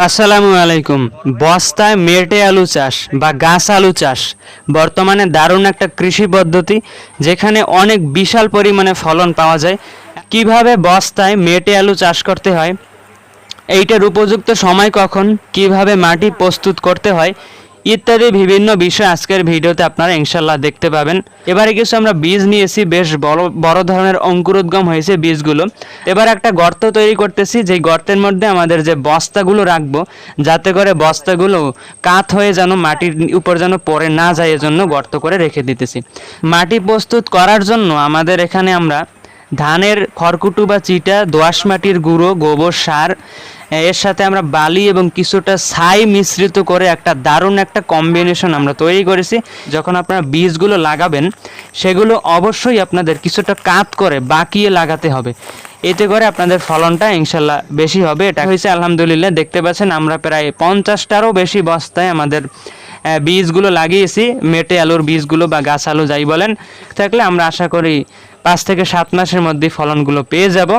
আসসালামু আলাইকুম। বস্তায় মেটে আলু চাষ বা গাছ আলু চাষ বর্তমানে দারুণ একটা কৃষি পদ্ধতি, যেখানে অনেক বিশাল পরিমাণে ফলন পাওয়া যায়। কিভাবে বস্তায় মেটে আলু চাষ করতে হয়, এইটার উপযুক্ত সময় কখন, কিভাবে মাটি প্রস্তুত করতে হয় ইত্যাদি বিভিন্ন বিষয় আজকের ভিডিওতে আপনারা ইনশাল্লাহ দেখতে পাবেন। এবারে কিছু আমরা বীজ নিয়েছি, বেশ বড় বড় ধরনের অঙ্কুরোদ্গম হয়েছে বীজগুলো। এবার একটা গর্ত তৈরি করতেছি, যেই গর্তের মধ্যে আমাদের যে বস্তাগুলো রাখবো, যাতে করে বস্তাগুলো কাত হয়ে যেন মাটির উপর যেন পড়ে না যায়, এজন্য গর্ত করে রেখে দিতেছি। মাটি প্রস্তুত করার জন্য আমাদের এখানে আমরা ধানের খড়কুটো বা চিটা, দোআঁশ মাটির গুঁড়ো, গোবর সার, এর সাথে আমরা বালি এবং কিছুটা ছাই মিশ্রিত করে একটা দারুণ একটা কম্বিনেশন আমরা তৈরি করেছি। যখন আপনারা বীজগুলো লাগাবেন, সেগুলো অবশ্যই আপনাদের কিছুটা কাত করে বাঁকিয়ে লাগাতে হবে, এতে করে আপনাদের ফলনটা ইনশাল্লাহ বেশি হবে। এটা হয়েছে আলহামদুলিল্লাহ। দেখতে পাচ্ছেন আমরা প্রায় 50টারও বেশি বস্তায় আমাদের বীজগুলো লাগিয়েছি, মেটে আলুর বীজগুলো বা গাছ আলু যাই বলেন। থাকলে আমরা আশা করি 5 থেকে 7 মাসের মধ্যে ফলনগুলো পেয়ে যাব।